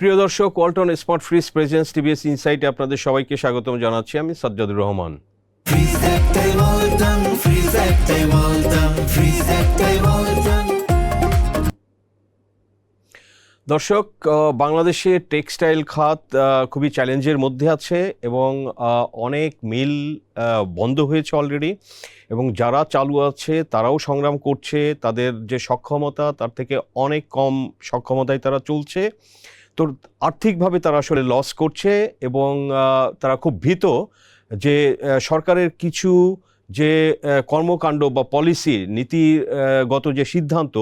প্রিয় দর্শক, Walton smart fridge presents TVS ইনসাইটে আপনাদের সবাইকে স্বাগতম জানাচ্ছি। আমি সাজ্জাদুর রহমান। দর্শক, বাংলাদেশে টেক্সটাইল খাত খুবই চ্যালেঞ্জের মধ্যে আছে এবং অনেক মিল বন্ধ হয়েছে অলরেডি, এবং যারা চালু আছে তারাও সংগ্রাম করছে। তাদের যে সক্ষমতা তার থেকে অনেক কম সক্ষমতায় তারা চলছে। তো আর্থিকভাবে তারা আসলে লস করছে এবং তারা খুব ভীত যে সরকারের কিছু যে কর্মকাণ্ড বা পলিসি নীতিগত যে সিদ্ধান্ত,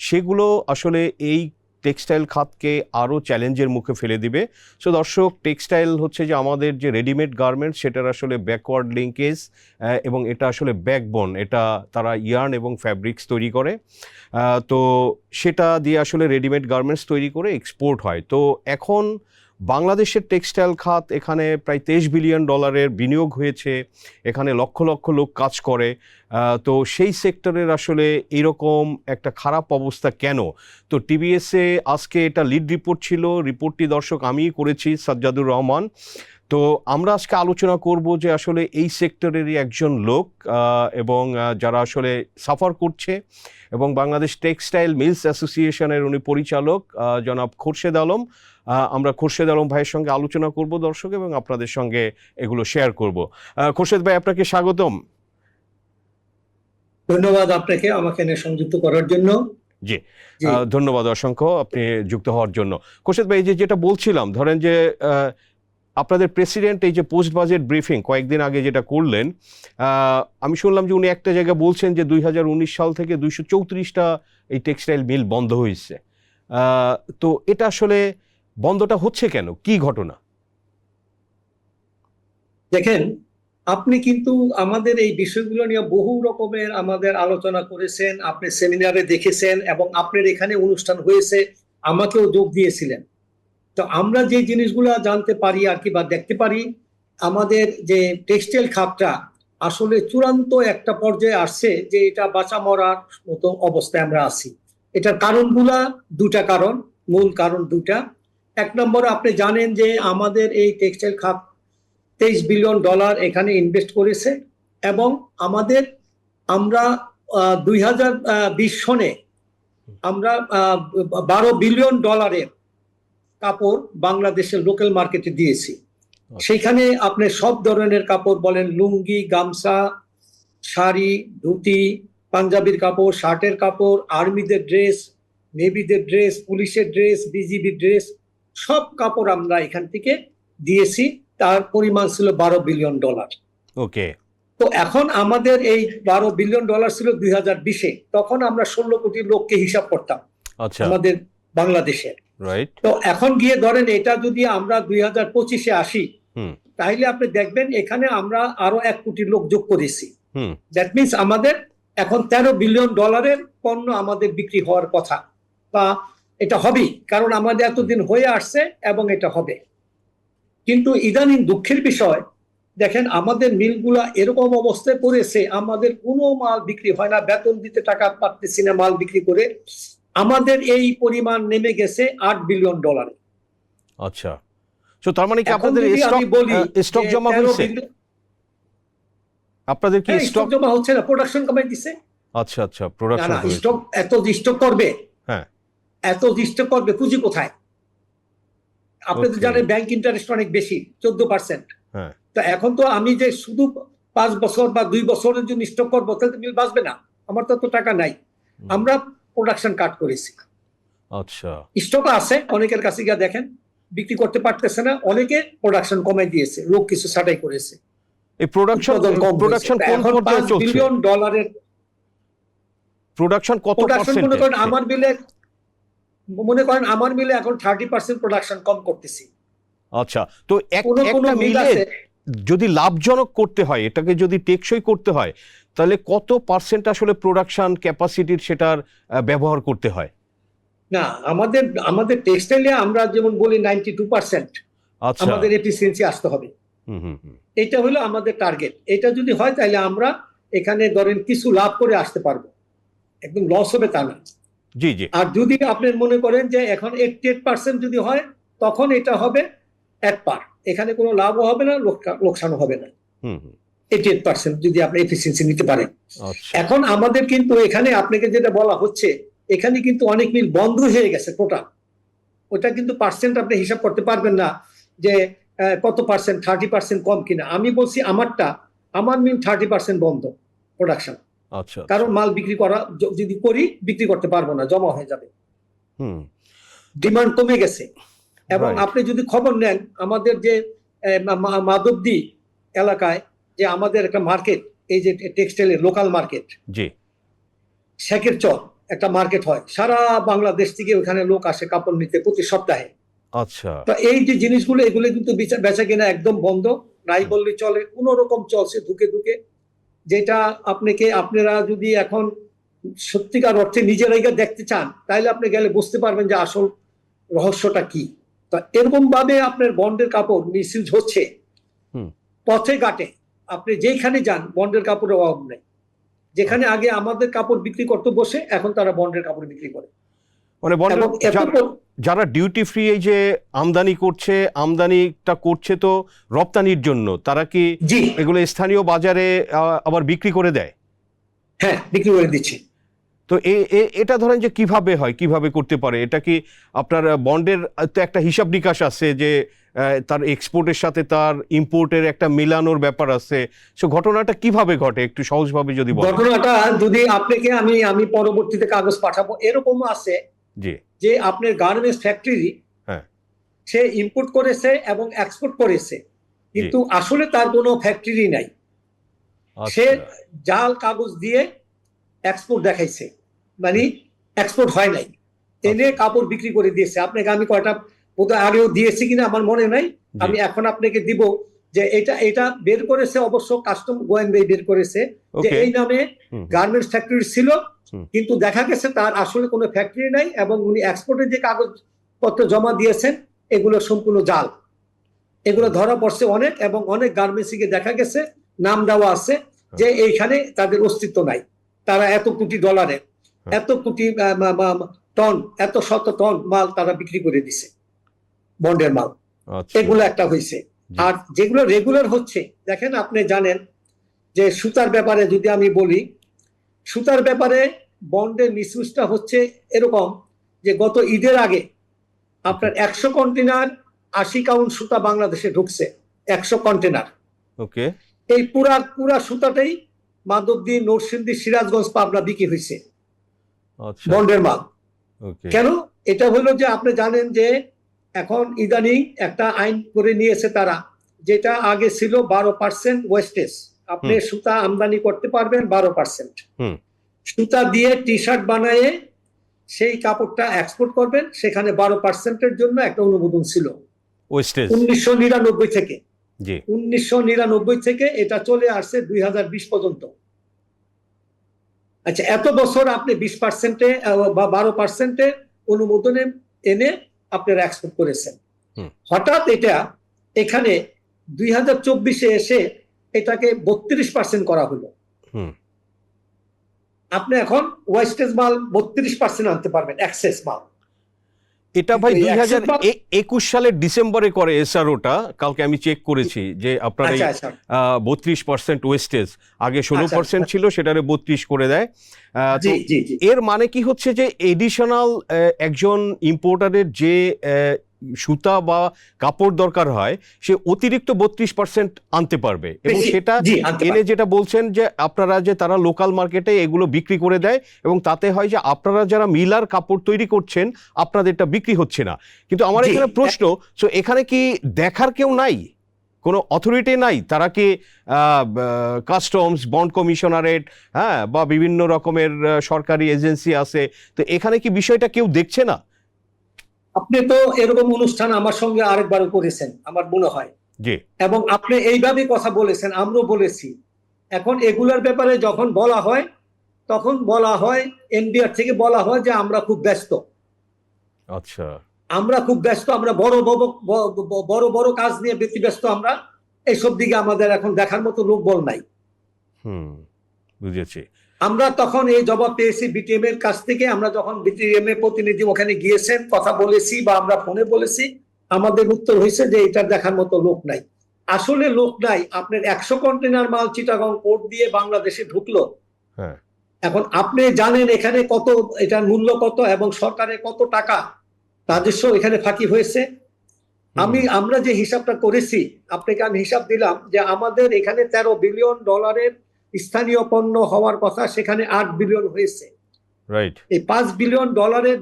সেগুলো আসলে এই টেক্সটাইল খাতকে আরও চ্যালেঞ্জের মুখে ফেলে দিবে। সো দর্শক, টেক্সটাইল হচ্ছে যে আমাদের যে রেডিমেড গার্মেন্টস, সেটার আসলে ব্যাকওয়ার্ড লিঙ্কেজ এবং এটা আসলে ব্যাকবোন। এটা তারা ইয়ার্ন এবং ফ্যাব্রিক্স তৈরি করে, তো সেটা দিয়ে আসলে রেডিমেড গার্মেন্টস তৈরি করে এক্সপোর্ট হয়। তো এখন বাংলাদেশের টেক্সটাইল খাত, এখানে প্রায় $23 বিলিয়ন বিনিয়োগ হয়েছে, এখানে লক্ষ লক্ষ লোক কাজ করে। তো সেই সেক্টরের আসলে এরকম একটা খারাপ অবস্থা কেন? তো টিভিএসে আজকে এটা লিড রিপোর্ট ছিল, রিপোর্টটি দর্শক আমিই করেছি, সাজ্জাদুর রহমান। তো আমরা আজকে আলোচনা করব যে আসলে এই সেক্টরেরই একজন লোক এবং যারা আসলে সাফার করছে, এবং বাংলাদেশ টেক্সটাইল মিলস অ্যাসোসিয়েশনের উনি পরিচালক জনাব খোরশেদ আলম। আমরা খোরশেদ আলম ভাইয়ের সঙ্গে আলোচনা করব দর্শক, এবং আপনাদের সঙ্গে এগুলো শেয়ার করব। খোরশেদ ভাই, আপনাকে স্বাগতম। ধন্যবাদ আপনাকে আমাকে সংযুক্ত করার জন্য। জি, ধন্যবাদ অসংখ্য আপনি যুক্ত হওয়ার জন্য। খোরশেদ ভাই, যেটা বলছিলাম, ধরেন যে আপনাদের প্রেসিডেন্ট এই যে পোস্ট বাজেট ব্রিফিং কয়েকদিন আগে যেটা করলেন, আমি শুনলাম যে উনি একটা জায়গায় বলছেন যে 2019 সাল থেকে 234টা এই টেক্সটাইল মিল বন্ধ হয়েছে। তো এটা আসলে বন্ধটা হচ্ছে কেন, কি ঘটনা? দেখেন, আপনি কিন্তু আমাদের এই বিষয়গুলো নিয়ে বহু রকমের আমাদের আলোচনা করেছেন, আপনি সেমিনারে দেখেছেন এবং আপনার এখানে অনুষ্ঠান হয়েছে, আমাকেও যোগ দিয়েছিলেন। তো আমরা যে জিনিসগুলো জানতে পারি আর কি বা দেখতে পারি, আমাদের যে টেক্সটাইল খাতটা আসলে চূড়ান্ত একটা পর্যায়ে আসছে যে এটা বাঁচা মরার মতো অবস্থায় আমরা আছি। এটার কারণগুলা দুটা কারণ, মূল কারণ দুটা। এক নম্বর, আপনি জানেন যে আমাদের এই টেক্সটাইল খাত $23 বিলিয়ন এখানে ইনভেস্ট করেছে, এবং আমরা 2020 সনে আমরা $12 বিলিয়ন কাপড় বাংলাদেশের লোকাল মার্কেটে দিয়েছি। সেখানে আপনি সব ধরনের কাপড় বলেন, লুঙ্গি, গামছা, শাড়ি, ধুতি, পাঞ্জাবির কাপড়, শার্টের কাপড়, আর্মিদের ড্রেস, নেভিদের ড্রেস, পুলিশের ড্রেস, বিজিবির ড্রেস, সব কাপড় আমরা এখান থেকে দিয়েছি। তার পরিমাণ ছিল $12 বিলিয়ন। ওকে। তো এখন আমাদের এই $12 বিলিয়ন ছিল 2020-এ, তখন আমরা 16 কোটি লোককে হিসাব করতাম আমাদের বাংলাদেশের। তো এখন গিয়ে ধরেন এটা যদি আমরা 2025-এ আসি, তাহলে আপনি দেখবেন এখানে আমরা আরো 1 কোটি লোক যোগ করেছি। দ্যাট মিনস আমাদের এখন $13 বিলিয়ন পণ্য আমাদের বিক্রি হওয়ার কথা, বা এটা হবেই, কারণ আমাদের এতদিন হয়ে আসছে এবং এটা হবে। কিন্তু ইদানিং দুঃখের বিষয়, দেখেন আমাদের মিলগুলা এরকম অবস্থায় পড়েছে, আমাদের কোনো মাল বিক্রি হয় না, বেতন দিতে টাকা পাচ্ছি না মাল বিক্রি করে। আমাদের এই পরিমাণ নেমে গেছে $8 বিলিয়ন। আচ্ছা, তো তার মানে কি আপনাদের স্টক জমা হয়েছে? আপনাদের কি স্টক জমা হচ্ছে না, প্রোডাকশন কমাই দিছে। আচ্ছা আচ্ছা, প্রোডাকশন স্টক এত স্টক করবে, হ্যাঁ এত স্টক করবে, পুঁজি কোথায়? আপনি তো জানেন ব্যাংক ইন্টারেস্ট অনেক বেশি, 14%। হ্যাঁ, তো এখন তো আমি যে শুধু 5 বছর বা 2 বছরের জন্য স্টক করবো, তাহলে মিল বাঁচবে না, আমার তো টাকা নাই। আমরা প্রোডাকশন কাট করেছি। আচ্ছা, স্টক আছে অনেকের কাছে গিয়ে দেখেন বিক্রি করতে পারতেছে না, অনেকে প্রোডাকশন কমাই দিয়েছে, লোক কিছু ছাঁটাই করেছে। এই প্রোডাকশন কোন পর্যায়ে চলছে? $5 বিলিয়ন প্রোডাকশন কত পার্সেন্ট? মনে করেন আমার মিলে এখন 30% প্রোডাকশন কম করতেছি। আচ্ছা, তো একটা মিলে যদি লাভজনক করতে হয়, এটাকে যদি টেকসই করতে হয়, তাহলে কত পার্সেন্ট আসলে প্রোডাকশন ক্যাপাসিটির সেটার ব্যবহার করতে হয়? না, আমাদের টেক্সটাইলে আমরা যেমন বলি 92% আমাদের এফিসিয়েন্সি আসতে হবে। এটা হলো আমাদের টার্গেট। এটা যদি হয় তাহলে আমরা এখানে ধরেন কিছু লাভ করে আসতে পারবো, একদম লস হবে তা না। জি জি। আর যদি আপনি মনে করেন যে এখন 88% যদি হয়, তখন এটা হবে এক পার, এখানে কোনো লাভও হবে না, লোকসানও হবে না। হুম হুম 88% যদি আপনি এফিসিয়েন্সি নিতে পারেন। আচ্ছা এখন আমাদের কিন্তু এখানে আপনাকে যেটা বলা হচ্ছে, এখানে কিন্তু অনেক মিল বন্ধ হয়ে গেছে টোটাল। ওটা কিন্তু পার্সেন্ট আপনি হিসাব করতে পারবেন না যে কত পার্সেন্ট, 30% কম কিনা। আমি বলছি আমার মিল 30% বন্ধ প্রোডাকশন, আচ্ছা কারণ মাল বিক্রি করা যদি করি বিক্রি করতে পারবো না, জমা হয়ে যাবে, হুম ডিমান্ড কমে গেছে। এবং রাইট আপনি যদি খবর নেন আমাদের যে মাধবদী এলাকায় যে আমাদের একটা মার্কেট, এই যে টেক্সটাইলের লোকাল মার্কেট, জি শেখের চর একটা মার্কেট হয়, সারা বাংলাদেশ থেকে ওখানে লোক আসে কাপড় নিতে প্রতি সপ্তাহে। আচ্ছা তো এই যে জিনিসগুলো এগুলো কিন্তু বেচা কেনা একদম বন্ধ, নাই বললে চলে, কোন রকম চলছে ধুকে ধুকে। যেটা আপনারা যদি এখন সত্যিকার অর্থে নিজেরাই দেখতে চান, তাহলে আপনি গেলে বুঝতে পারবেন যে আসল রহস্যটা কি। তো এরকম ভাবে আপনার বন্ডের কাপড় মিসইউজ হচ্ছে হুম পথে ঘাটে। আপনি যেখানে যান বন্ডের কাপড়ের অভাব নেই। যেখানে আগে আমাদের কাপড় বিক্রি করতে বসে, এখন তারা বন্ডের কাপড় বিক্রি করে। মানে বন্ডের এবং যারা ডিউটি ফ্রি এই যে আমদানিটা করছে তো রপ্তানির জন্য, তারা কি জি এগুলো স্থানীয় বাজারে আবার বিক্রি করে দেয়? হ্যাঁ, বিক্রি করে দিচ্ছি। তো এটা ধরেন যে কিভাবে করতে পারে? এটা কি আপনার বন্ডের তো একটা হিসাব নিকাশ আছে যে তার এক্সপোর্টের সাথে তার ইম্পোর্টের একটা মেলানোর ব্যাপার আছে, সো ঘটনাটা কিভাবে ঘটে একটু সহজভাবে যদি বলেন। ঘটনাটা যদি আপনাকে আমি পরবর্তীতে কাগজ পাঠাবো, এরকম আছে জি যে আপনার গার্মেন্টস ফ্যাক্টরি হ্যাঁ সে ইম্পোর্ট করেছে এবং এক্সপোর্ট করেছে, কিন্তু আসলে তার কোনো ফ্যাক্টরি নাই। সে আচ্ছা জাল কাগজ দিয়ে এক্সপোর্ট দেখাইছে, মানে এক্সপোর্ট হয় নাই, এনে কাপড় বিক্রি করে দিয়েছে। আপনাকে আমি কয়টা বোধহয় আগেও দিয়েছি কিনা আমার মনে নাই, আমি এখন আপনাকে দিব যে এটা বের করেছে, অবশ্য কাস্টম গোয়েন্দাই বের করেছে যে ওকে এই নামে গার্মেন্টস ফ্যাক্টরি ছিল, কিন্তু দেখা গেছে তার আসলে কোনো ফ্যাক্টরি নাই, এবং উনি এক্সপোর্টের যে কাগজপত্র জমা দিয়েছেন এগুলো সম্পূর্ণ জাল। এগুলো ধরা পড়ছে অনেক, এবং অনেক গার্মেন্টসকে দেখা গেছে নাম দেওয়া আছে যে এইখানে তাদের অস্তিত্ব নাই। তারা এত কোটি ডলারের, এত কোটি টন, এত শত টন মাল তারা বিক্রি করে দিছে, বন্ডের মাল। আচ্ছা এগুলো একটা হয়েছে। আর যেগুলো রেগুলার হচ্ছে, দেখেন আপনি জানেন যে সুতার ব্যাপারে যদি আমি বলি, সুতার ব্যাপারে বন্ডের মিসইউজটা হচ্ছে এরকম যে গত ঈদের আগে আপনার 100 কন্টেনার 80 কাউন্ট সুতা বাংলাদেশে ঢুকছে, 100 কন্টেনার। ওকে এই পুরা সুতাটাই মাধবদী, নরসিংদী, সিরাজগঞ্জ, পাবনা বিক্রি হয়েছে আচ্ছা বন্ডের মাল। ওকে কেন? এটা হলো যে আপনি জানেন যে এখন ইদানিং একটা আইন করে নিয়েছে তারা, যেটা আগে ছিল 12% ওয়েস্টেজ, আপনি সুতা আমদানি করতে পারবেন 12%, সুতা দিয়ে টি শার্ট বানায়ে সেই কাপড়টা এক্সপোর্ট করবেন, সেখানে 12%-এর জন্য একটা অনুমোদন ছিল ওয়েস্টেজ 1999 থেকে। জি 1999 থেকে এটা চলে আসছে 2020 পর্যন্ত। আচ্ছা, এত বছর আপনি 20%-এ বা 12%-এ অনুমোদনে এনে আপনারা এক্সপোর্ট করেছেন। হঠাৎ এটা এখানে 2024-এ এসে এটাকে 32% করা হলো। আপনি এখন ওয়েস্টেজ মাল 32% আনতে পারবেন, এক্সেস মাল। এটা ভাই 2021 সালের ডিসেম্বরে করে এসআরওটা, কালকে আমি চেক করেছি যে আপনার এই 32% ওয়েস্টেজ, আগে 16% ছিল, সেটারে 32 করে দেয়। তো এর মানে কি হচ্ছে যে এডিশনাল একজন ইম্পোর্টারের যে সুতা বা কাপড় দরকার হয়, সে অতিরিক্ত 32% আনতে পারবে, এবং সেটা এনে যেটা বলছেন যে আপনারা যে তারা লোকাল মার্কেটে এগুলো বিক্রি করে দেয়, এবং তাতে হয় যে আপনারা যারা মিলার কাপড় তৈরি করছেন আপনাদেরটা বিক্রি হচ্ছে না। কিন্তু আমার এখানে প্রশ্ন, সো এখানে কি দেখার কেউ নাই, কোনো অথরিটি নাই? তারা কি কাস্টমস, বন্ড কমিশনারেট, হ্যাঁ, বা বিভিন্ন রকমের সরকারি এজেন্সি আছে, তো এখানে কি বিষয়টা কেউ দেখছে না? আপনি তো এরকম অনুষ্ঠান আমার সঙ্গে আরেকবারও করেছেন আমার মনে হয়, জি, এবং আপনি এইভাবে কথা বলেছেন, আমরাও বলেছি। এখন এগুলার ব্যাপারে যখন বলা হয়, তখন বলা হয় এনবিআর থেকে বলা হয় যে আমরা খুব ব্যস্ত। আচ্ছা, আমরা খুব ব্যস্ত, আমরা বড় বড় কাজ নিয়ে ব্যস্ত, আমরা এইসব দিকে আমাদের এখন দেখার মতো লোকবল নাই। বুঝেছি। আমরা তখন এই জবাব পেয়েছি বিটিএম এর কাছ থেকে। আমরা যখন বিটিএম এর প্রতিনিধি ওখানে গিয়েছেন, কথা বলেছি বা আমরা ফোনে বলেছি, আমাদের উত্তর হয়েছে যে এটা দেখার মতো লোক নাই। আসলে লোক নাই, আপনার 100 কন্টেনার মাল চিটাগং পোর্ট দিয়ে বাংলাদেশে ঢুকলো। হ্যাঁ, এখন আপনি জানেন এখানে কত, এটার মূল্য কত এবং সরকারের কত টাকা রাজস্ব এখানে ফাঁকি হয়েছে। আমরা যে হিসাবটা করেছি, আপনাকে আমি হিসাব দিলাম যে আমাদের এখানে $13 বিলিয়ন স্থানীয় পণ্য হওয়ার কথা, সেখানে $8 বিলিয়ন হয়েছে। রাইট। এই $5 বিলিয়ন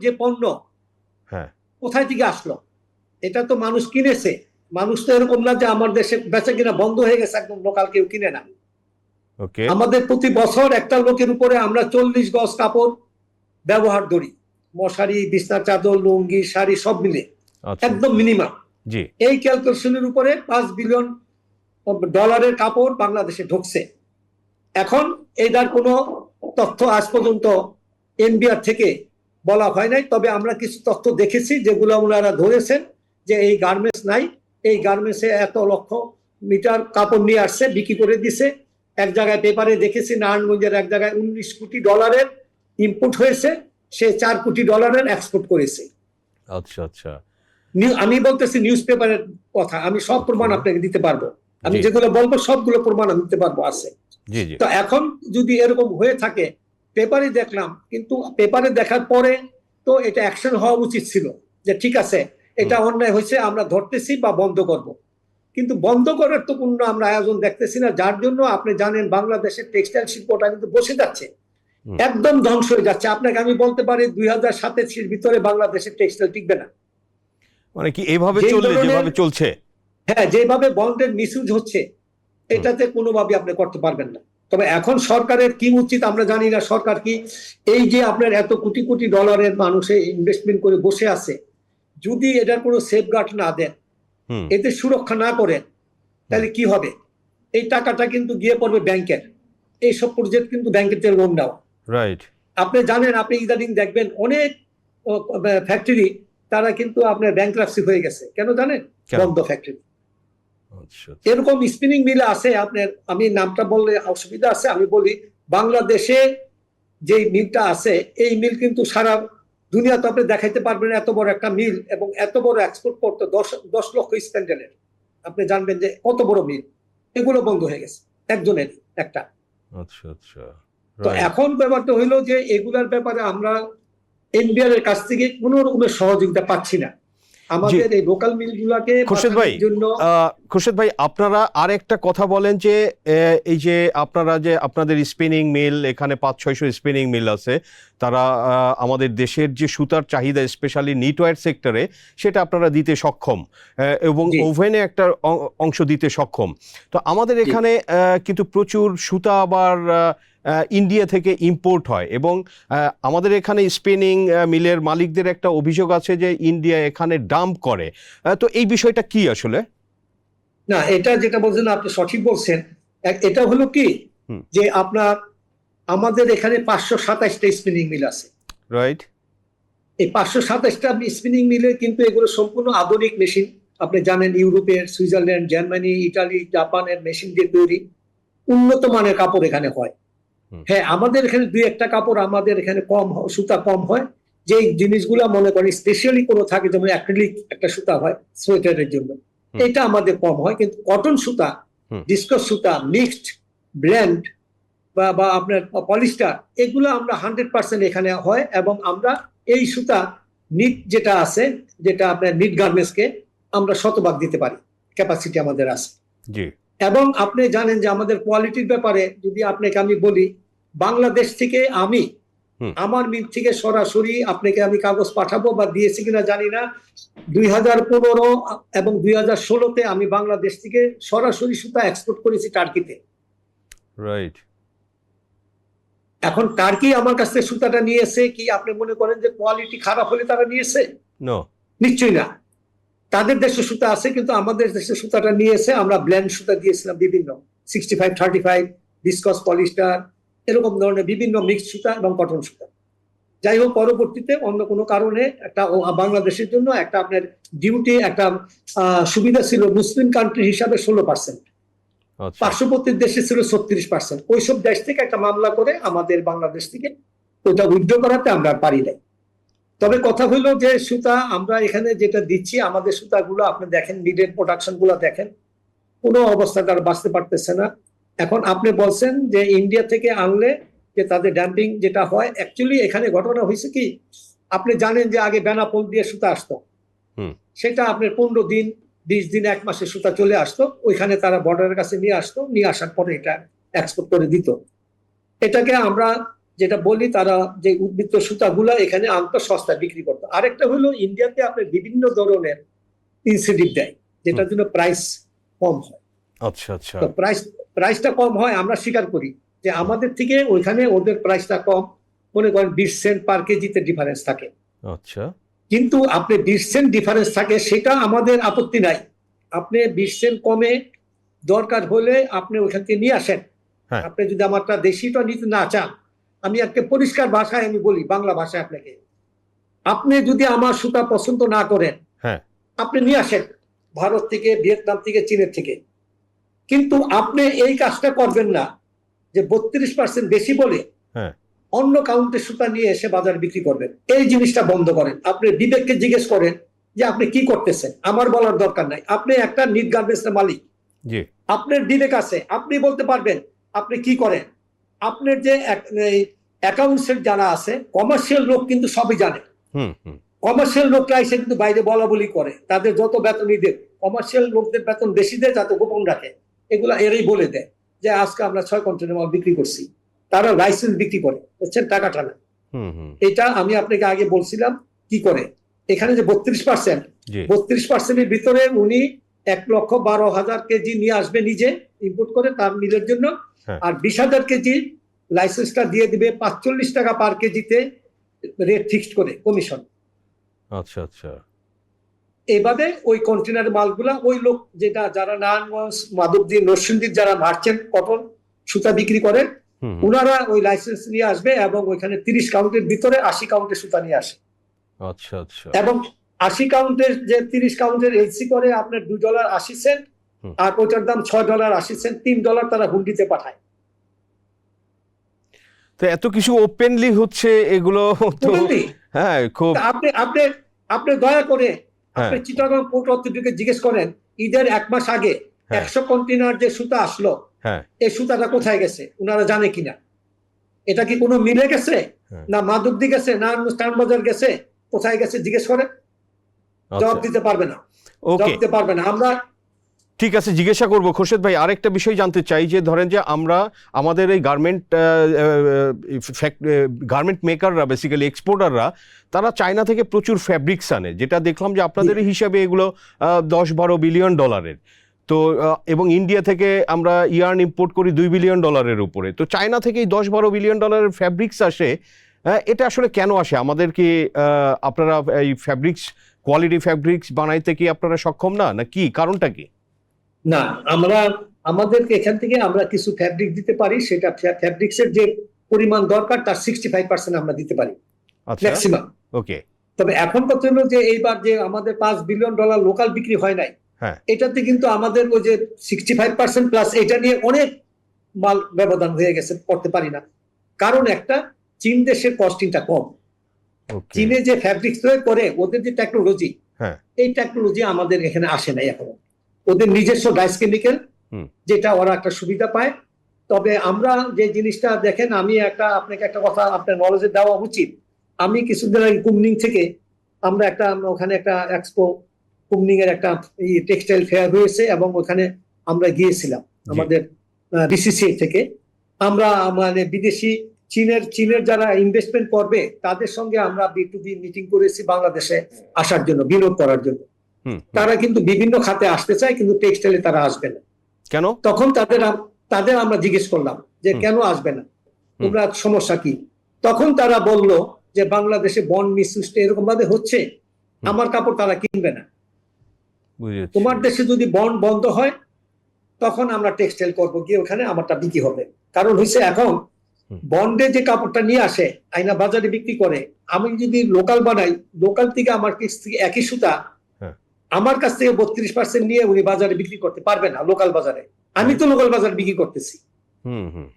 যে পণ্য হ্যাঁ, কোথায় থেকে আসলো? এটা তো মানুষ কিনেছে। মানুষ তো এরকম না যে আমার দেশে বেচা কিনা বন্ধ হয়ে গেছে, একদম লোকাল কেউ কিনে না। ওকে। আমাদের প্রতি বছর একটা লোকের উপরে আমরা 40 গজ কাপড় ব্যবহার করি, মশারি, বিছনা চাদর, লুঙ্গি, শাড়ি সব মিলে আচ্ছা, একদম মিনিমাম। জি। এই ক্যালকুলেশনের উপরে $5 বিলিয়ন কাপড় বাংলাদেশে ঢুকছে। এখন এটার কোনো তথ্য আজ পর্যন্ত এনবিআর থেকে বলা হয় নাই, তবে আমরা কিছু তথ্য দেখেছি যেগুলো ওনারা ধরেছেন যে এই গার্মেন্টস নাই, এই গার্মেন্টসে এত লক্ষ মিটার কাপড় নিয়ে আসছে, বিক্রি করে দিছে। এক জায়গায় পেপারে দেখেছি নারায়ণগঞ্জের এক জায়গায় $19 কোটি ইম্পোর্ট হয়েছে, সে $4 কোটি এক্সপোর্ট করেছে। আচ্ছা, আচ্ছা। আমি বলতেছি নিউজ পেপারের কথা, আমি সব প্রমাণ আপনাকে দিতে পারবো। আমি যেগুলো বলবো সবগুলো প্রমাণ আমি দিতে পারবো, আছে। তো এখন যদি এরকম হয়ে থাকে, পেপারে দেখলাম, কিন্তু পেপারে দেখার পরে তো এটা অ্যাকশন হওয়া উচিত ছিল যে ঠিক আছে এটা অন্যায় হয়েছে, আমরা ধরতেছি বা বন্ধ করব। কিন্তু বন্ধ করার তো কোনো আমরা আয়োজন দেখতেছি না, যার জন্য আপনি জানেন বাংলাদেশের টেক্সটাইল শিল্পটা কিন্তু বসে যাচ্ছে, একদম ধ্বংস হয়ে যাচ্ছে। আপনাকে আমি বলতে পারি 2027 ভিতরে বাংলাদেশের টেক্সটাইল টিকবে না। মানে কি এইভাবে চললে, যেভাবে চলছে, হ্যাঁ, যেভাবে বন্ডের মিসইউজ হচ্ছে, এটাতে কোনোভাবে আপনি করতে পারবেন না। তবে এখন সরকারের কি উচিত আমরা জানি না। সরকার কি এই যে আপনার এত কোটি কোটি ডলারের মানুষে ইনভেস্টমেন্ট করে বসে আছে, যদি এটার কোনো সেফগার্ড না দেন, এতে সুরক্ষা না করেন, তাহলে কি হবে? এই টাকাটা কিন্তু গিয়ে পড়বে ব্যাংকের। এইসব প্রজেক্ট কিন্তু ব্যাংকের থেকে লোন নেওয়া। রাইট। আপনি জানেন, আপনি ইদানিং দেখবেন অনেক ফ্যাক্টরি তারা কিন্তু আপনার ব্যাংকরাপসি হয়ে গেছে। কেন জানেন? বন্ধ ফ্যাক্টরি। এরকম স্পিনিং মিল আছে আপনার, আমি নামটা বললে অসুবিধা আছে, আমি বলি বাংলাদেশে যে মিলটা আছে, এই মিল কিন্তু সারা দুনিয়াতে আপনি দেখাইতে পারবেন এত বড় একটা মিল এবং এত বড় এক্সপোর্ট করতে 10 লক্ষ স্প্যান্ডেলের। আপনি জানবেন যে কত বড় মিল, এগুলো বন্ধ হয়ে গেছে একজনের একটা। আচ্ছা, আচ্ছা। তো এখন ব্যাপারটা হইলো যে এগুলার ব্যাপারে আমরা এনবিআর এর কাছ থেকে কোনো রকমের সহযোগিতা পাচ্ছি না আমাদের এই লোকাল মিলগুলোকে খুরশেদ ভাই, আপনারা আর একটা কথা বলেন যে এই যে আপনারা যে আপনাদের স্পিনিং মিল, এখানে 500-600 স্পিনিং মিল আছে, তারা আমাদের দেশের যে সুতার চাহিদা স্পেশালি নিটওয়্যার সেক্টরে সেটা আপনারা দিতে সক্ষম এবং ওভেনে একটা অংশ দিতে সক্ষম। তো আমাদের এখানে কিন্তু প্রচুর সুতা আবার ইন্ডিয়া থেকে ইম্পোর্ট হয় এবং আমাদের এখানে স্পিনিং মিলের মালিকদের একটা অভিযোগ আছে যে ইন্ডিয়া এখানে ডাম্প করে। তো এই বিষয়টা কি আসলে? না, এটা যেটা বলছেন আপনি সঠিক বলছেন। এটা হলো কি যে আপনার আমাদের এখানে 527টা স্পিনিং মিল আছে। রাইট। এই 527টা স্পিনিং মিলে কিন্তু এগুলো সম্পূর্ণ আধুনিক মেশিন। আপনি জানেন ইউরোপের, সুইজারল্যান্ড, জার্মানি, ইটালি, জাপানের মেশিন দিয়ে তৈরি উন্নত মানের কাপড় এখানে হয়। হ্যাঁ, আমাদের এখানে 2-1টা কাপড় আমাদের এখানে কম, সুতা কম হয়। যে জিনিসগুলো মনে করেন স্পেশালি কোনো থাকে, যেমন অ্যাক্রিলিক একটা সুতা হয় সোয়েটারের জন্য, এটা আমাদের কম হয়। কিন্তু কটন সুতা, ডিসকস সুতা, মিক্সড ব্র্যান্ড বা আপনার পলিস্টার, এগুলো আমরা 100% এখানে হয় এবং আমরা এই সুতা নিট যেটা আছে, যেটা আপনার নিট গার্মেন্টসকে আমরা শতভাগ দিতে পারি, ক্যাপাসিটি আমাদের আছে। জি। এবং আপনি জানেন যে আমাদের কোয়ালিটির ব্যাপারে যদি আপনাকে আমি বলি, বাংলাদেশ থেকে আমি আমার মিল থেকে সরাসরি আপনাকে আমি কাগজ পাঠাবো বা দিয়েছি কিনা জানি না, 2015 এবং 2016-তে আমি বাংলাদেশ থেকে সরাসরি সুতা এক্সপোর্ট করেছি টার্কিতে। রাইট। এখন টার্কি আমার কাছ থেকে সুতাটা নিয়েছে কি আপনি মনে করেন যে কোয়ালিটি খারাপ হলে তারা নিয়েছে? নো, নিশ্চয়ই না। তাদের দেশে সুতা আছে, কিন্তু আমাদের দেশে সুতাটা নিয়েছে। আমরা ব্ল্যান্ড সুতা দিয়েছিলাম বিভিন্ন 65-35, ভিসকস, পলিস্টার, এরকম ধরনের বিভিন্ন মিক্স সুতা এবং কটন সুতা। যাই হোক, পরবর্তীতে অন্য কোনো কারণে একটা বাংলাদেশের জন্য একটা আপনার ডিউটি একটা সুবিধা ছিল, মুসলিম কান্ট্রি হিসাবে 16%, পার্শ্ববর্তী দেশে ছিল 36%। ওইসব দেশ থেকে একটা মামলা করে আমাদের বাংলাদেশ থেকে ওটা উইথড্র করাতে আমরা পারি নাই। তবে কথা হলো যে সুতা আমরা এখানে যেটা দিচ্ছি, আমাদের সুতাগুলো আপনি দেখেন, নিডেড প্রোডাকশন গুলো দেখেন, কোনো অবস্থা তারা বাঁচতে পারতেছে না। এখন আপনি বলছেন যে ইন্ডিয়া থেকে আনলে যে তাদের ড্যাম্পিং যেটা হয়, অ্যাকচুয়ালি এখানে ঘটনা হয়েছে কি, আপনি জানেন যে আগে বেনাপোল দিয়ে সুতা আসতো, সেটা আপনার 15 দিন 20 দিন 1 মাসে সুতা চলে আসতো, ওইখানে তারা বর্ডারের কাছে নিয়ে আসতো, নিয়ে আসার পরে এটা এক্সপোর্ট করে দিত। এটাকে আমরা যেটা বলি, তারা যে উদ্বৃত্ত সুতাগুলা এখানে আনতো, সস্তায় বিক্রি করতো। আরেকটা হলো ইন্ডিয়াতে আপনার বিভিন্ন ধরনের ইনসেন্টিভ দেয়, যেটার জন্য প্রাইস কম হয়। আচ্ছা আচ্ছা। তো প্রাইসটা কম হয়, আমরা স্বীকার করি যে আমাদের থেকে ওইখানে ওদের প্রাইসটা কম, মনে করেন 20 সেন্ট পার কেজিতে ডিফারেন্স থাকে। আচ্ছা। কিন্তু আপনি 20 সেন্ট ডিফারেন্স থাকে, সেটা আমাদের আপত্তি নাই। আপনি 20 সেন্ট কমে দরকার হলে আপনি ওইখান থেকে নিয়ে আসেন। হ্যাঁ। আপনি যদি আমারটা দেশিটা নিতে না চান, আমি একটা পরিষ্কার ভাষায় আমি বলি, বাংলা ভাষায় আপনাকে, আপনি যদি আমার সুতা পছন্দ না করেন, হ্যাঁ, আপনি নিয়ে আসেন ভারত থেকে, ভিয়েতনাম থেকে, চীনের থেকে। কিন্তু আপনি এই কাজটা করবেন না যে 32% বেশি বলে হ্যাঁ, অন্য কাউন্টের সুতা নিয়ে এসে বাজারে বিক্রি করবেন। এই জিনিসটা বন্ধ করেন। আপনি বিবেককে জিজ্ঞেস করেন যে আপনি কি করতেছেন, আমার বলার দরকার নাই। আপনি একটা নিট গার্মেন্টসের মালিক, জি, আপনার বিবেক আছে, আপনি বলতে পারবেন আপনি কি করেন। আপনার যে অ্যাকাউন্টসের যারা আছে, কমার্শিয়াল লোক কিন্তু সবই জানে। কমার্শিয়াল লোকরা এসে কিন্তু বাইরে বলা বলি করে, তাদের যত বেতনই দেয়, কমার্শিয়াল লোকদের বেতন বেশি দেয়, যাতে গোপন রাখে। এগুলা এরাই বলে দেয় যে আজকে আমরা 6 কন্টেনার মাল বিক্রি করছি। তারা লাইসেন্স বিক্রি করে, বুঝছেন, টাকাটা না। এটা আমি আপনাকে আগে বলছিলাম কি করে। এখানে যে 32%, ভিতরে উনি 1,12,000 কেজি নিয়ে আসবে নিজে ইম্পোর্ট করে তার মিলের জন্য, আর 20,000 কেজি লাইসেন্সটা দিয়ে দিবে 45 টাকা পার কেজিতে রেট ফিক্সড করে কমিশন। আচ্ছা আচ্ছা। এইভাবে ওই কন্টেনার মালগুলা ওই লোক যেটা যারা নারায়ণগঞ্জ, মাধবদী, নরসিংদীর যারা মার্চেন্ট কটন সুতা বিক্রি করেন, ওনারা ওই লাইসেন্স নিয়ে আসবে এবং ওইখানে 30 কাউন্টের ভিতরে 80 কাউন্টের সুতা নিয়ে আসে। আচ্ছা আচ্ছা। এবং 80 কাউন্টের যে 30 কাউন্টের এলসি করে আপনার $2.80, আর ওইটার দাম $6.80, $3 তারা হুন্ডিতে পাঠায়। তো এত কিছু ওপেনলি হচ্ছে এগুলো তো, হ্যাঁ, খুব। আপনি আপনি আপনি দয়া করে আপনি চিটাগং পোর্ট অথরিটিকে জিজ্ঞেস করেন, ঈদের 1 মাস আগে 100 কন্টেনার যে সুতা আসলো, এই সুতাটা কোথায় গেছে, ওনারা জানে কিনা? এটা কি কোনো মিলে গেছে, না মাধবদী গেছে, না স্টান বাজার গেছে, কোথায় গেছে জিজ্ঞেস করেন। জবাব দিতে পারবে না, জবাব দিতে পারবে না। আমরা ঠিক আছে, জিজ্ঞাসা করব। খোরশেদ ভাই, আরেকটা বিষয় জানতে চাই, যে ধরেন যে আমরা আমাদের এই গার্মেন্ট মেকাররা, বেসিক্যালি এক্সপোর্টাররা, তারা চায়না থেকে প্রচুর ফ্যাব্রিক্স আনে, যেটা দেখলাম যে আপনাদের হিসাবে এগুলো $10-12 বিলিয়ন। তো এবং ইন্ডিয়া থেকে আমরা ইয়ার্ন ইম্পোর্ট করি $2 বিলিয়ন উপরে। তো চায়না থেকে এই $10-12 বিলিয়ন ফ্যাব্রিক্স আসে, এটা আসলে কেন আসে? আমাদের কি আপনারা এই ফ্যাব্রিক্স, কোয়ালিটি ফ্যাব্রিক্স বানাইতে কি আপনারা সক্ষম না, না কি কারণটা কি? না, আমাদেরকে এখান থেকে আমরা কিছু ফ্যাব্রিক দিতে পারি, সেটা ফ্যাব্রিক্সের যে পরিমাণ দরকার তার 65% আমরা দিতে পারি ম্যাক্সিমাম। ওকে। তবে এখন কথা হলো যে এইবার যে আমাদের $5 বিলিয়ন লোকাল বিক্রি হয় নাই, এটাতে কিন্তু আমাদের ওই যে 65% প্লাস এটা নিয়ে অনেক মাল ব্যবধান হয়ে গেছে, করতে পারি না। কারণ একটা, চীন দেশের কস্টিংটা কম। চীনে যে ফ্যাব্রিক্স তৈরি করে, ওদের যে টেকনোলজি, এই টেকনোলজি আমাদের এখানে আসে নাই এখনো। ওদের নিজস্ব ডাইস কেমিক্যাল, যেটা ওরা একটা সুবিধা পায়। তবে আমরা যে জিনিসটা দেখেন, আমি আপনাকে একটা কথা আপনার নলেজে দেওয়া উচিত। আমি কিছুদিন আগে কুমনিং থেকে আমরা ওখানে একটা এক্সপো, কুমনিং এর একটা টেক্সটাইল ফেয়ার হয়েছে, এবং ওখানে আমরা গিয়েছিলাম আমাদের বিসিসিআই থেকে। আমরা মানে বিদেশি চীনের যারা ইনভেস্টমেন্ট করবে তাদের সঙ্গে আমরা B2B মিটিং করেছি বাংলাদেশে আসার জন্য, বিনিয়োগ করার জন্য। তারা কিন্তু বিভিন্ন খাতে আসতে চায়, কিন্তু টেক্সটাইলে তারা আসবে না। কেন? তখন তাদের আমরা জিজ্ঞেস করলাম যে কেন আসবে না, তোমরা সমস্যা কি? তখন তারা বলল যে বাংলাদেশে বন্ড মিসইউজ এরকম ভাবে হচ্ছে, আমার কাপড় তারা কিনবে না। তোমার দেশে যদি বন্ড বন্ধ হয়, তখন আমরা টেক্সটাইল করবো, গিয়ে ওখানে আমারটা বিক্রি হবে। কারণ হচ্ছে এখন বন্ডে যে কাপড়টা নিয়ে আসে, আইনা বাজারে বিক্রি করে, আমি যদি লোকাল বানাই, লোকাল থেকে আমার কাছ থেকে একই সুতা আমার কাছ থেকে 32% নিয়ে উনি বাজারে বিক্রি করতে পারবে না লোকাল বাজারে। আমি তো লোকাল বাজারে বিক্রি করতেছি,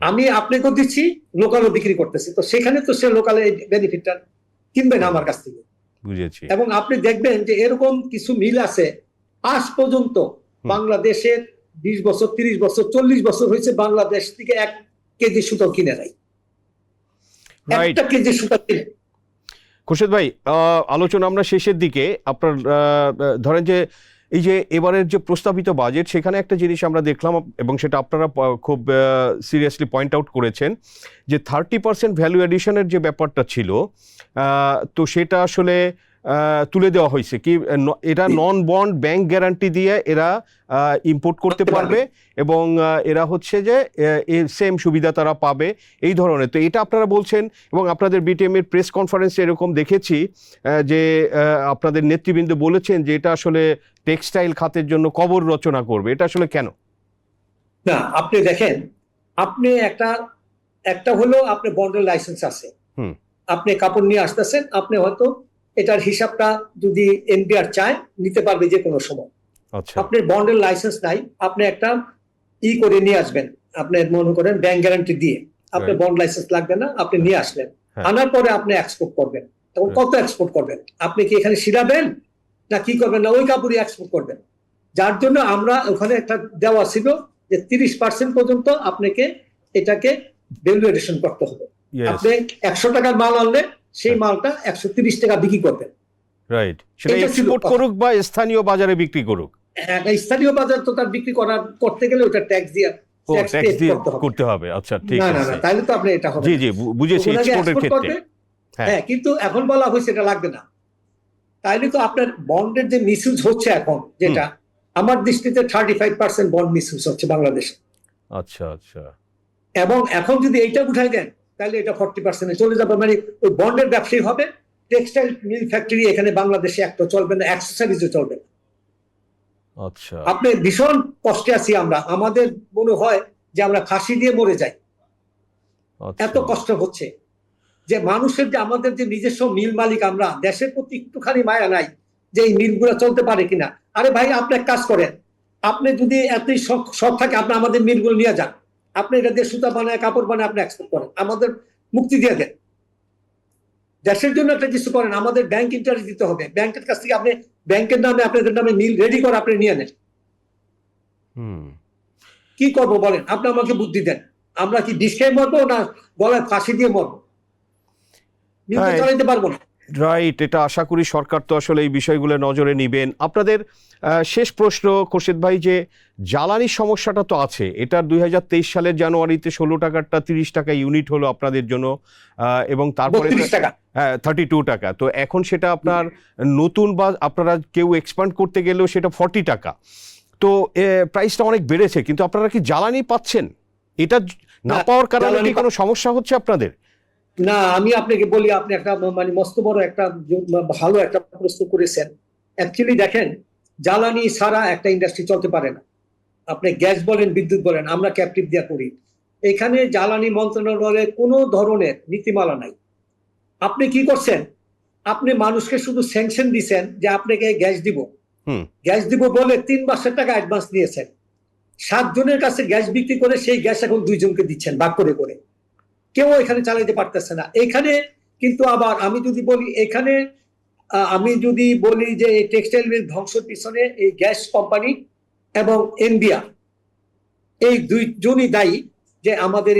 আমি আপনাকেও দিচ্ছি, লোকালও বিক্রি করতেছি, তো সেখানে তো সে লোকাল বেনিফিটটা কিনবে না আমার কাছ থেকে। বুঝেছি। এবং আপনি দেখবেন যে এরকম কিছু মিল আছে আজ পর্যন্ত বাংলাদেশের 20 বছর 30 বছর 40 বছর হয়েছে বাংলাদেশ থেকে 1 কেজি সুতো কিনে নাই, রাইট। 1 কেজি সুতো কিনে। খুরশেদ ভাই, আলোচনা আমরা শেষের দিকে। আপনার ধরেন যে এই যে এবারের যে প্রস্তাবিত বাজেট, সেখানে একটা জিনিস আমরা দেখলাম এবং সেটা আপনারা খুব সিরিয়াসলি পয়েন্ট আউট করেছেন যে 30% ভ্যালু এডিশনের যে ব্যাপারটা ছিল, তো সেটা আসলে তুলে দেওয়া হয়েছে কি এটা নন বন্ড ব্যাংক গ্যারান্টি দিয়ে এরা ইম্পোর্ট করতে পারবে এবং এরা হচ্ছে যে সেম সুবিধা তারা পাবে এই ধরনের। তো এটা আপনারা বলছেন এবং আপনাদের বিটিএম এর প্রেস কনফারেন্সে এরকম দেখেছি যে আপনাদের নেতৃবৃন্দ বলেছেন যে এটা আসলে টেক্সটাইল খাতের জন্য কবর রচনা করবে। এটা আসলে কেন? না, আপনি দেখেন, আপনি একটা হলো আপনি বন্ডের লাইসেন্স আছে, আপনি কাপড় নিয়ে আসতেছেন, আপনি হয়তো এটার হিসাবটা যদি এনবিআর চায় নিতে পারবে যে কোনো সময়। আচ্ছা, আপনি বন্ডের লাইসেন্স নাই, আপনি একটা করে নিয়ে আসবেন, আপনি মনে করেন ব্যাংক গ্যারান্টি দিয়ে, আপনি বন্ড লাইসেন্স লাগবে না, আপনি নিয়ে আসলেন, আনার পরে আপনি এক্সপোর্ট করবেন। তখন কত এক্সপোর্ট করবেন? আপনি কি এখানে শিরাবেন না কি করবেন? না ওই কাপড়ই এক্সপোর্ট করবেন। যার জন্য আমরা ওখানে একটা দেওয়া ছিল যে 30% পর্যন্ত আপনাকে এটাকে ভ্যালু এডিশন করতে হবে। আপনি 100 টাকার মাল আনলে সেই মালটা 130 টাকা বিক্রি করবেন। রাইট। সেটা এক্সপোর্ট করুক বা স্থানীয় বাজারে বিক্রি করুক, স্থানীয় বাজার তো তার বিক্রি করতে গেলে ওটা ট্যাক্স দিয়ে করতে হবে। আচ্ছা, ঠিক আছে। আছে। না, তাহলে তো আপনি এটা হবে। জি জি, বুঝেছি। এক্সপোর্টের ক্ষেত্রে হ্যাঁ, কিন্তু এখন বলা হয়েছে এটা লাগবে না। তাইলে তো আপনার বন্ডের যে মিসইউজ হচ্ছে এখন, যেটা আমার দৃষ্টিতে 35% বন্ড মিসইউজ হচ্ছে বাংলাদেশে। আচ্ছা আচ্ছা। এবং এখন যদি এইটা উঠাই দেন তাহলে এটা 40% চলে যাবে। মানে ওই বন্ডের ব্যবসায়ী হবে, টেক্সটাইল মিল ফ্যাক্টরি এখানে বাংলাদেশে একটা চলবে না, অ্যাক্সেসরিজও চলবে না। আচ্ছা, আপনি ভীষণ কষ্টে আছি আমরা, আমাদের মনে হয় যে আমরা ফাঁসি দিয়ে মরে যাই, এত কষ্ট হচ্ছে। যে মানুষের যে আমাদের যে নিজস্ব মিল মালিক, আমরা দেশের প্রতি একটুখানি মায়া নাই যে এই মিলগুলো চলতে পারে কিনা। আরে ভাই, আপনি এক কাজ করেন, আপনি যদি এতই শখ থাকে, আপনি আমাদের মিলগুলো নিয়ে যান, আপনি এটা দিয়ে সুতা বানায় কাপড় বানায় আপনি এক্সপোর্ট করেন, আমাদের মুক্তি দিয়ে দেন, দেশের জন্য একটা কিছু করেন। আমাদের ব্যাংক ইন্টারেস্ট দিতে হবে, ব্যাংকের কাছ থেকে আপনি ব্যাংকের নামে আপনাদের নামে মিল রেডি করে আপনি নিয়ে নেন। কি করবো বলেন? আপনি আমাকে বুদ্ধি দেন। আমরা কি ডিশ খেয়ে মরবো না গলায় ফাঁসি দিয়ে মরবো? মিল তো চালাইতে পারবো না। রাইট। এটা আশা করি সরকার তো আসলে এই বিষয়গুলো নজরে নিবেন। আপনাদের শেষ প্রশ্ন খুরশেদ ভাই, যে জ্বালানির সমস্যাটা তো আছে, এটা 2023 সালের জানুয়ারিতে 16 টাকাটা 30 টাকা ইউনিট হলো আপনাদের জন্য, এবং তারপরে 32 টাকা। তো এখন সেটা আপনার নতুন বা আপনারা কেউ এক্সপ্যান্ড করতে গেলেও সেটা 40 টাকা। তো প্রাইসটা অনেক বেড়েছে, কিন্তু আপনারা কি জ্বালানি পাচ্ছেন? এটা না পাওয়ার কারণে কি কোনো সমস্যা হচ্ছে আপনাদের? না, আমি আপনাকে বলি, আপনি একটা মানে মস্ত বড় একটা ভালো একটা প্রশ্ন করেছেন। অ্যাকচুয়ালি দেখেন, জ্বালানি ছাড়া একটা ইন্ডাস্ট্রি চলতে পারে না। আপনি গ্যাস বলেন, বিদ্যুৎ বলেন, আমরা ক্যাপটিভ দিয়ে করি। এখানে জ্বালানি মন্ত্রণালয়ের কোনো ধরনের নীতিমালা নাই। আপনি কি করছেন? আপনি মানুষকে শুধু স্যাংশন দিচ্ছেন যে আপনাকে গ্যাস দিব বলে 3 মাসের টাকা অ্যাডভান্স নিয়েছেন। 7 জনের কাছে গ্যাস বিক্রি করে সেই গ্যাস এখন 2 জনকে দিচ্ছেন ভাগ করে করে। কেউ এখানে চালাইতে পারতেছে না। এখানে কিন্তু আবার আমি যদি বলি যে এই টেক্সটাইল মিল ধ্বংসের পিছনে এই গ্যাস কোম্পানি এবং এনবিআর, এই 2 জনই দায়ী যে আমাদের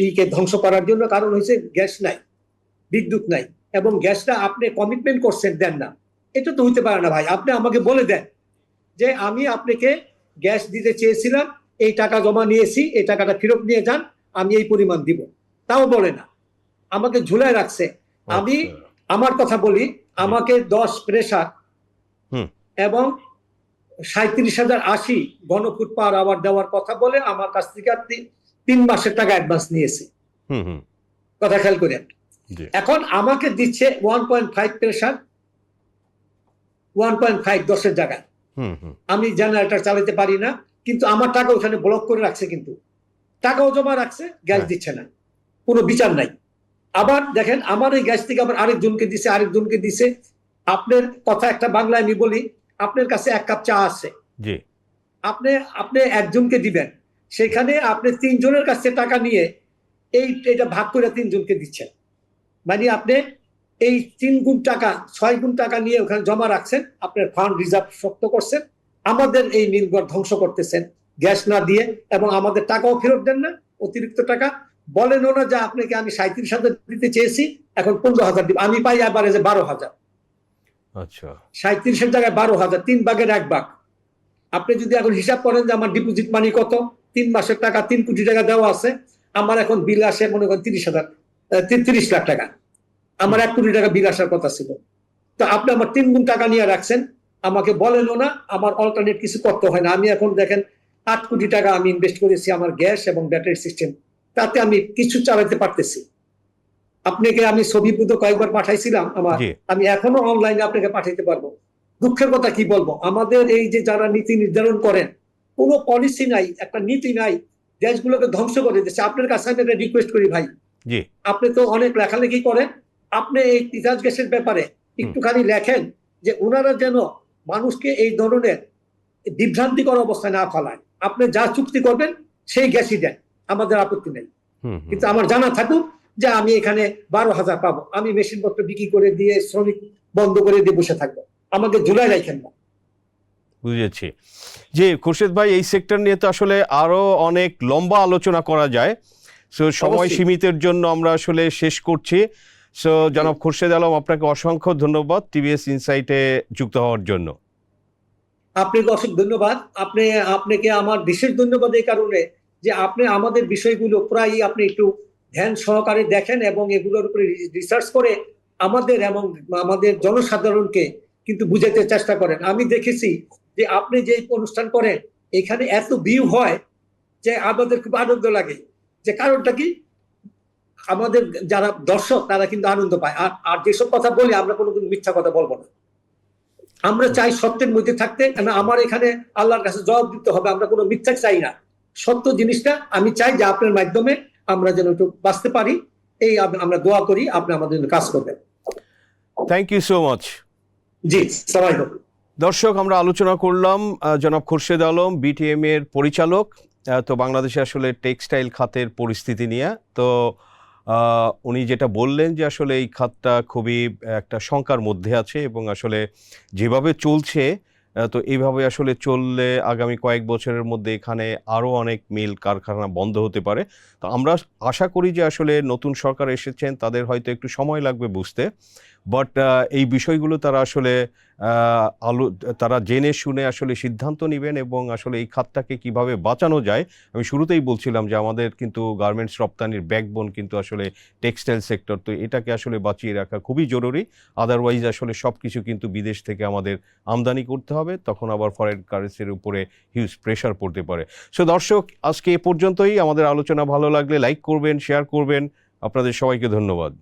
এইকে ধ্বংস করার জন্য। কারণ হয়েছে গ্যাস নাই, বিদ্যুৎ নাই, এবং গ্যাসটা আপনি কমিটমেন্ট করছেন, দেন না। এটা তো হইতে পারে না ভাই। আপনি আমাকে বলে দেন যে আমি আপনাকে গ্যাস দিতে চেয়েছিলাম, এই টাকা জমা নিয়েছি, এই টাকাটা ফেরত নিয়ে যান, আমি এই পরিমাণ দিব। তাও বলে না, আমাকে ঝুলায় রাখছে। আমি আমার কথা বলি, আমাকে 10 প্রেসার এবং 37,080 ঘনফুট পার আওয়ার দেওয়ার কথা বলে আমার কাছ থেকে 3 মাসের টাকা অ্যাডভান্স নিয়েছে। কথা খেয়াল করেন। এখন আমাকে দিচ্ছে 1.5 প্রেসার, 1.5 10-এর জায়গায়। আমি জেনারেটর চালাতে পারি না, কিন্তু আমার টাকা ওখানে ব্লক করে রাখছে, কিন্তু টাকাও জমা রাখছে, গ্যাস দিচ্ছে না, কোনো বিচার নাই। আবার দেখেন, আমার এই গ্যাস থেকে আবার আরেকজনকে দিছে। আপনার কথা একটা বাংলায় আমি বলি, আপনার কাছে 1 কাপ চা আছে, আপনি একজনকে দিবেন, সেখানে আপনি 3 জনের কাছে টাকা নিয়ে এটা ভাগ করে 3 জনকে দিচ্ছেন। মানে আপনি এই 3 গুণ টাকা 6 গুণ টাকা নিয়ে ওখানে জমা রাখছেন, আপনার ফান্ড রিজার্ভ শক্ত করছেন, আমাদের এই মিলঘর ধ্বংস করতেছেন গ্যাস না দিয়ে, এবং আমাদের টাকাও ফেরত দেন না, অতিরিক্ত টাকা বলেনও না যে আপনাকে আমি 37,000 দিতে চেয়েছি, এখন 15,000 দিব, আমি পাই আবার 12,000। আচ্ছা, 37-এর জায়গায় 12,000, 3 ভাগের 1 ভাগ। আপনি যদি এখন হিসাব করেন যে আমার ডিপোজিট মানি কত, 3 মাসের টাকা 3 কোটি টাকা দেওয়া আছে, আমার এখন বিল আসে মনে করেন 30 লাখ টাকা, আমার 1 কোটি টাকা বিল আসার কথা ছিল। তো আপনি আমার 3 গুণ টাকা নিয়ে রাখছেন, আমাকে বলেনও না, আমার অল্টারনেট কিছু করতে হয় না। আমি এখন দেখেন 8 কোটি টাকা আমি ইনভেস্ট করেছি আমার গ্যাস এবং ব্যাটারি সিস্টেম, তাতে আমি কিছু চালাতে পারতেছি। আপনাকে আমি ছবি কয়েকবার পাঠাইছিলাম আমার, জি, আমি এখনো অনলাইনে আপনাকে পাঠাইতে পারবো। দুঃখের কথা কি বলবো, আমাদের এই যে যারা নীতি নির্ধারণ করেন, কোনো পলিসি নাই, একটা নীতি নাই, দেশগুলোকে ধ্বংস করে দিচ্ছে। আপনার কাছে আমি একটা রিকোয়েস্ট করি ভাই, জি, আপনি তো অনেক লেখালেখি করেন, আপনি এই তিতাস গ্যাসের ব্যাপারে একটুখানি লেখেন যে ওনারা যেন মানুষকে এই ধরনের বিভ্রান্তিকর অবস্থায় না ফেলায়। আপনি যা চুক্তি করবেন সেই গ্যাসই দেন, আমাদের আপত্তি নেই, কিন্তু আমার জানা থাকুক যে আমি এখানে 12,000 পাবো, আমি মেশিনপত্র বিক্রি করে দিয়ে শ্রমিক বন্ধ করে দিয়ে বসে থাকবো, আমাকে ঝুলাই রাখেন না। বুঝেছি। জি, খুরশেদ ভাই, এই সেক্টর নিয়ে তো আসলে আরো অনেক লম্বা আলোচনা করা যায়। সো সময় অবশ্যই। সীমিতের জন্য আমরা আসলে শেষ করছি। সো জনাব খুরশেদ আলম, আপনাকে অসংখ্য ধন্যবাদ টিভিএস ইনসাইটে যুক্ত হওয়ার জন্য। আপনাকে অসংখ্য ধন্যবাদ। আপনাকে আমার বিশেষ ধন্যবাদ এই কারণে যে আপনি আমাদের বিষয়গুলো প্রায়ই আপনি একটু ধ্যান সহকারে দেখেন এবং এগুলোর উপরে রিসার্চ করে আমাদের এবং আমাদের জনসাধারণকে কিন্তু বুঝাতে চেষ্টা করেন। আমি দেখেছি যে আপনি যে অনুষ্ঠান করেন এখানে এত ভিউ হয় যে আমাদের খুব আনন্দ লাগে। যে কারণটা কি, আমাদের যারা দর্শক তারা কিন্তু আনন্দ পায়। আর যেসব কথা বলি আমরা কোনো মিথ্যা কথা বলবো না, আমরা চাই সত্যের মধ্যে থাকতে। আমার এখানে আল্লাহর কাছে জবাব দিতে হবে, আমরা কোনো মিথ্যা চাই না, সত্য জিনিসটা আমি চাই যে আপনার মাধ্যমে আমরা যেন একটু বাঁচতে পারি, এই আমরা দোয়া করি, আপনি আমাদের জন্য কাজ করবেন। Thank you so much. জি, সবাই হোক। দর্শক, আমরা আলোচনা করলাম জনাব খুরশেদ আলম, বিটিএম এর পরিচালক। তো বাংলাদেশে আসলে টেক্সটাইল খাতের পরিস্থিতি নিয়ে তো উনি যেটা বললেন যে আসলে এই খাতটা খুবই একটা শঙ্কার মধ্যে আছে এবং আসলে যেভাবে চলছে তো এইভাবে আসলে চললে আগামী কয়েক বছরের মধ্যে এখানে আরও অনেক মিল কারখানা বন্ধ হতে পারে। তো আমরা আশা করি যে আসলে নতুন সরকার এসেছেন, তাদের হয়তো একটু সময় লাগবে বুঝতে, বাট এই বিষয়গুলো তারা আসলে তারা জেনে শুনে আসলে সিদ্ধান্ত নেবেন এবং আসলে এই খাতটাকে কিভাবে বাঁচানো যায়। আমি শুরুতেই বলছিলাম যে আমাদের কিন্তু গার্মেন্টস রপ্তানির ব্যাকবোন কিন্তু আসলে টেক্সটাইল সেক্টর, তো এটাকে আসলে বাঁচিয়ে রাখা খুবই জরুরি। আদারওয়াইজ আসলে সব কিছু কিন্তু বিদেশ থেকে আমাদের আমদানি করতে হবে, তখন আবার ফরেন কারেন্সির উপরে হিউজ প্রেশার পড়তে পারে। সো দর্শক, আজকে এ পর্যন্তই। আমাদের আলোচনা ভালো লাগলে লাইক করবেন, শেয়ার করবেন। আপনাদের সবাইকে ধন্যবাদ।